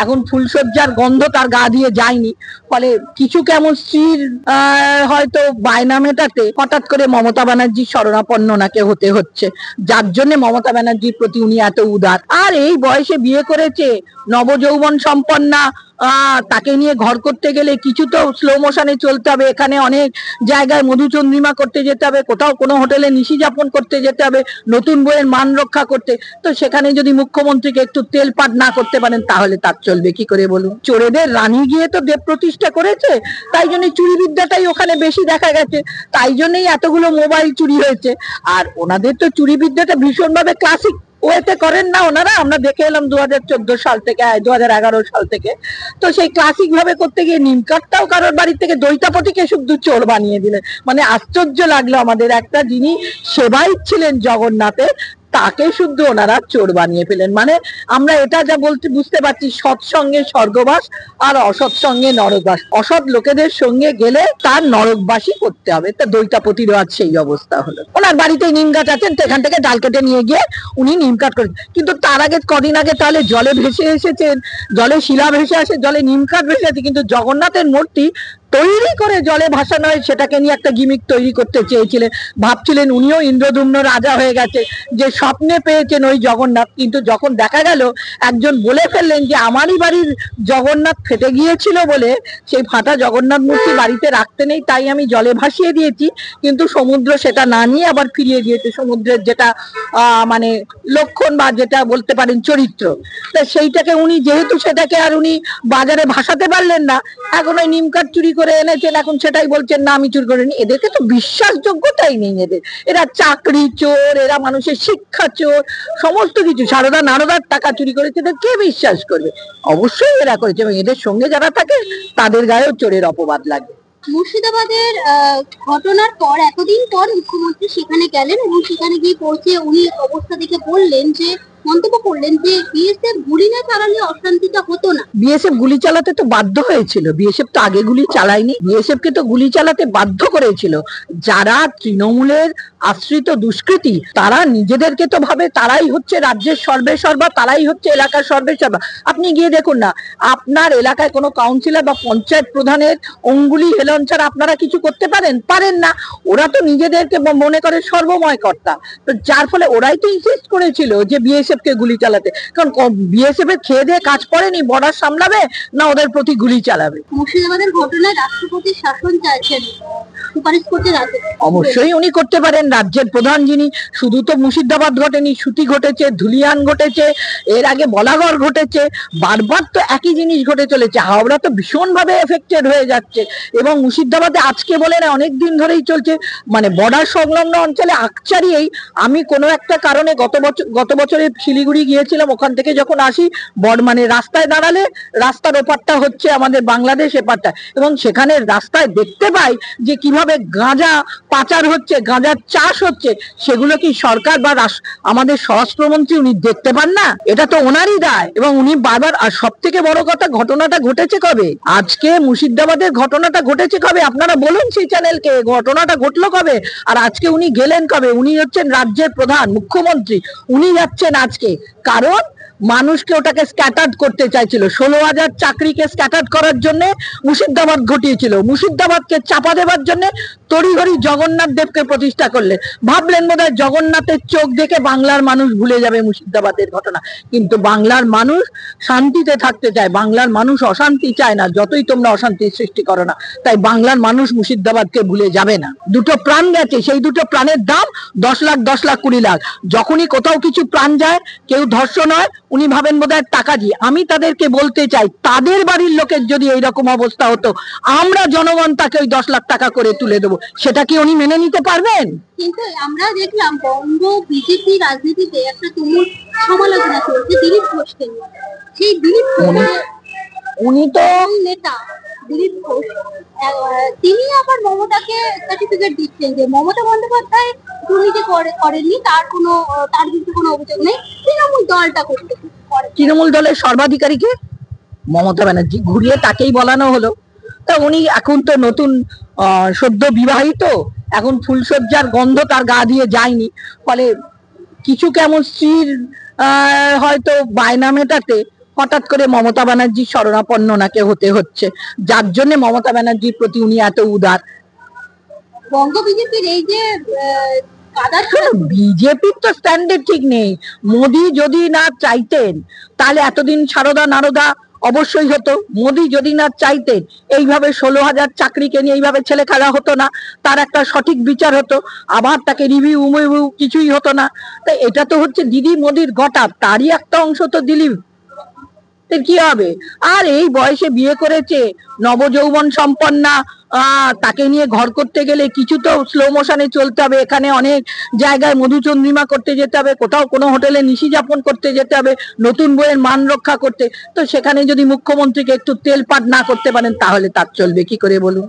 এখন ফুলসজ্জার গন্ধ তার গা দিয়ে যায়নি, ফলে কিছু কেমন স্ত্রীর হয়তো বায়না মেটাতে হঠাৎ করে মমতা ব্যানার্জির শরণাপন্ন ওনাকে হতে হচ্ছে, যার জন্য মমতা ব্যানার্জির প্রতি উনি এত উদার। আর এই বয়সে বিয়ে করেছে, নবযৌবন সম্পন্না, তাকে নিয়ে ঘর করতে গেলে কিছু তো স্লো মোশনে চলতে হবে। এখানে অনেক জায়গায় মধুচন্দ্রিমা করতে যেতে হবে, কোথাও কোনো হোটেলে নিশি যাপন করতে যেতে হবে, নতুন বইয়ের মান রক্ষা করতে। তো সেখানে যদি মুখ্যমন্ত্রীকে একটু তেলপাট না করতে পারেন তাহলে তার চলবে কি করে বলুন? চোরেদের রানী গিয়ে তো দেব প্রতিষ্ঠা করেছে, তাই জন্য চুরি বিদ্যাটাই ওখানে বেশি দেখা গেছে, তাই জন্যই এতগুলো মোবাইল চুরি হয়েছে। আর ওনাদের তো চুরি বিদ্যাটা ভীষণভাবে ক্লাসিক ওয়েতে করেন না ওনারা, আমরা দেখে এলাম 2014 সাল থেকে, 2011 সাল থেকে। তো সেই ক্লাসিক ভাবে করতে গিয়ে নিমকাটটাও কারোর বাড়ি থেকে দৈতাপতিকে শুধু চোর বানিয়ে দিলেন। মানে আশ্চর্য লাগলো আমাদের, একটা যিনি সেবাই ছিলেন জগন্নাথের তাকে শুদ্ধ ওনারা চোর বানিয়ে ফেলেন। মানে আমরা এটা যা বলতে বুঝতে পারছি, সৎসঙ্গে স্বর্গবাস আর অসৎ সঙ্গে নরকবাস। অসৎ লোকেদের সঙ্গে গেলে তার নরকবাসী করতে হবে। তা দৈতাপতিরও আজ সেই অবস্থা হলো। ওনার বাড়িতে নিম গাছ আছেন, তো এখান থেকে ডাল কেটে নিয়ে গিয়ে উনি নিম কাঠ করেন। কিন্তু তার আগে কদিন আগে তাহলে জলে ভেসে এসেছেন, জলে শিলা ভেসে আসে, জলে নিম কাঠ ভেসে আছে, কিন্তু জগন্নাথের মূর্তি তৈরি করে জলে ভাসানো হয়, সেটাকে নিয়ে একটা গিমিক তৈরি করতে চেয়েছিলেন। ভাবছিলেন উনিও ইন্দ্রদুম্ন রাজা হয়ে গেছে, যে স্বপ্নে পেয়েছেন ওই জগন্নাথ। কিন্তু যখন দেখা গেল একজন বলে ফেললেন যে আমারই বাড়ির জগন্নাথ ফেটে গিয়েছিল বলে সেই ফাটা জগন্নাথ মূর্তি বাড়িতে রাখতে নেই, তাই আমি জলে ভাসিয়ে দিয়েছি। কিন্তু সমুদ্র সেটা না নিয়ে আবার ফিরিয়ে দিয়েছে, সমুদ্রের যেটা মানে লক্ষণ বা যেটা বলতে পারেন চরিত্র। তা সেইটাকে উনি যেহেতু সেটাকে আর উনি বাজারে ভাসাতে পারলেন না, এখন ওই নিম কাঠ চুরি করে এনেছেন, এখন সেটাই বলছেন না আমি চুরি করিনি। এদেরকে তো বিশ্বাসযোগ্যতাই নেই এদের। এরা চাকরি চোর, এরা মানুষের শিক্ষা চোর, সমস্ত কিছু। সারদা নারদার টাকা চুরি করেছে, এদের কে বিশ্বাস করবে? অবশ্যই এরা করেছে, এবং এদের সঙ্গে যারা থাকে তাদের গায়েও চোরের অপবাদ লাগে। মুর্শিদাবাদের ঘটনার পর এতদিন পর মুখ্যমন্ত্রী সেখানে গেলেন এবং সেখানে গিয়ে পৌঁছে উনি অবস্থা দেখে বললেন যে, মন্তব্য করলেন যে বিএসএফ গুলি না চালালে অশান্তিটা হতো না। বিএসএফ গুলি চালাতে তো বাধ্য হয়েছিল, বিএসএফ তো আগে গুলি চালায়নি, বিএসএফ কে তো গুলি চালাতে বাধ্য করেছিল যারা তৃণমূলের আশ্রিত দুষ্কৃতী। তারা নিজেদেরকে তো ভাবে তারাই হচ্ছে রাজ্যের সর্বেসর্বা, তারাই হচ্ছে এলাকার সর্বেসর্বা। আপনি গিয়ে দেখুন না, আপনার এলাকায় কোনো কাউন্সিলর বা পঞ্চায়েত প্রধানের অঙ্গুলি হেলন ছাড়া আপনারা কিছু করতে পারেন না। ওরা তো নিজেদেরকে মনে করে সর্বময় কর্তা, তো যার ফলে ওরাই তো ইনসিস্ট করেছিল যে বিএসএফ কে গুলি চালাতে। কারণ বিএসএফ এর খেয়ে দিয়ে কাজ পড়েনি, বর্ডার সামলাবে না ওদের প্রতি গুলি চালাবে। মুর্শিদাবাদের ঘটনায় রাষ্ট্রপতির শাসন চাইছেন, সুপারিশ করতে রাজি? অবশ্যই উনি করতে পারেন, রাজ্যের প্রধান যিনি। শুধু তো মুর্শিদাবাদ ঘটেনি, সুতি ঘটেছে, ধুলিয়ান ঘটেছে, এর আগে বলাগড় ঘটেছে, বারবার তো একই জিনিস ঘটে চলেছে। হাওড়া তো ভীষণভাবে এফেক্টেড হয়ে যাচ্ছে, এবং মুর্শিদাবাদে আজকে বলে না অনেক দিন ধরেই চলছে। মানে বর্ডার সংলগ্ন অঞ্চলে আকচারিয়েই আমি কোনো একটা কারণে গত বছরে শিলিগুড়ি গিয়েছিলাম, ওখান থেকে যখন আসি মানে রাস্তায় দাঁড়ালে রাস্তার ওপারটা হচ্ছে আমাদের বাংলাদেশ, এপারটা, এবং সেখানে রাস্তায় দেখতে পাই যে কিভাবে গাঁজা পাচার হচ্ছে, গাঁজার চাষ হচ্ছে। সেগুলো কি সরকার বা আমাদের স্বরাষ্ট্রমন্ত্রী উনি দেখতে পান না? এটা তো ওনারই দায়, এবং উনি বারবার। আর সব থেকে বড় কথা, ঘটনাটা ঘটেছে কবে? আজকে মুর্শিদাবাদের ঘটনাটা ঘটেছে কবে? আপনারা বলুন সেই চ্যানেলকে, ঘটনাটা ঘটলো কবে? আর আজকে উনি গেলেন কবে? উনি হচ্ছেন রাজ্যের প্রধান মুখ্যমন্ত্রী, উনি যাচ্ছেন আজকে। কারণ মানুষকে ওটাকে স্ক্যাটার্ড করতে চাইছিল, 16,000 চাকরিকে স্ক্যাটার্ড করার জন্য মুর্শিদাবাদ ঘটিয়েছিল। মুর্শিদাবাদকে চাপা দেবার জন্য তড়িঘড়ি জগন্নাথ দেবকে প্রতিষ্ঠা করলেন। ভাবলেন বোধহয় জগন্নাথের চোখ দেখে বাংলার মানুষ ভুলে যাবে মুর্শিদাবাদের ঘটনা। কিন্তু বাংলার মানুষ শান্তিতে থাকতে চায়, বাংলার মানুষ অশান্তি চায় না, যতই তোমরা অশান্তির সৃষ্টি করো না। তাই বাংলার মানুষ মুর্শিদাবাদকে ভুলে যাবে না। দুটো প্রাণ গেছে, সেই দুটো প্রাণের দাম 10 লাখ 10 লাখ 20 লাখ। যখনই কোথাও কিছু প্রাণ যায়, কেউ ধর্ষণ হয়, উনি ভাবেন বোধহয় টাকা দিয়ে। আমি তাদেরকে বলতে চাই, তাদের বাড়ির লোকের যদি এইরকম অবস্থা হতো, আমরা জনগণ তাকে ওই 10 লাখ টাকা করে তুলে দেবো, সেটা কি উনি মেনে নিতে পারবেন? কিন্তু আমরা দেখলাম বঙ্গ বিজেপি রাজনীতিতে একটা তুমুল সমালোচনা চলছে দিলীপ ঘোষকে নিয়ে। সেই দিলীপ উনি তো নেতা দিলীপ ঘোষ, তিনি আবার মমতাকে সার্টিফিকেট দিচ্ছেন যে মমতা বন্দ্যোপাধ্যায় দুর্নীতি করেননি, তার বিরুদ্ধে কোনো অভিযোগ নেই, তৃণমূল দলটা করতে। তৃণমূল দলের সর্বাধিকারীকে মমতা ব্যানার্জি, ঘুরিয়ে তাকেই বলানো হলো। তা উনি এখন তো নতুন সদ্য বিবাহিত, এখন ফুলসজ্জার গন্ধ তার গা দিয়ে যায়নি, ফলে কিছু কেমন স্ত্রীর হয়তো বায়না মেটাতে হঠাৎ করে মমতা ব্যানার্জির শরণাপন্ন ওনাকে হতে হচ্ছে, যার জন্য মমতা ব্যানার্জির প্রতি উনি এত উদার। বঙ্গ বিজেপির এই যে কাদা বিজেপির তো স্ট্যান্ডার্ড ঠিক নেই। মোদি যদি না চাইতেন তাহলে এতদিন সারদা নারদা অবশ্যই হতো। মোদি যদি না চাইতেন এইভাবে 16,000 চাকরিকে নিয়ে এইভাবে ছেলে খেলা হতো না, তার একটা সঠিক বিচার হতো, আবার তাকে রিভিউ কিছুই হতো না। তাই এটা তো হচ্ছে দিদি মোদির গটা, তারই একটা অংশ তো দিলীপ। কি হবে? আর এই বয়সে বিয়ে করেছে, নবযৌবন সম্পন্না, তাকে নিয়ে ঘর করতে গেলে কিছু তো স্লো মোশনে চলতে হবে। এখানে অনেক জায়গায় মধুচন্দ্রিমা করতে যেতে হবে, কোথাও কোনো হোটেলে নিশি যাপন করতে যেতে হবে, নতুন বইয়ের মান রক্ষা করতে। তো সেখানে যদি মুখ্যমন্ত্রীকে একটু তেলপাট না করতে পারেন তাহলে তার চলবে কি করে বলুন?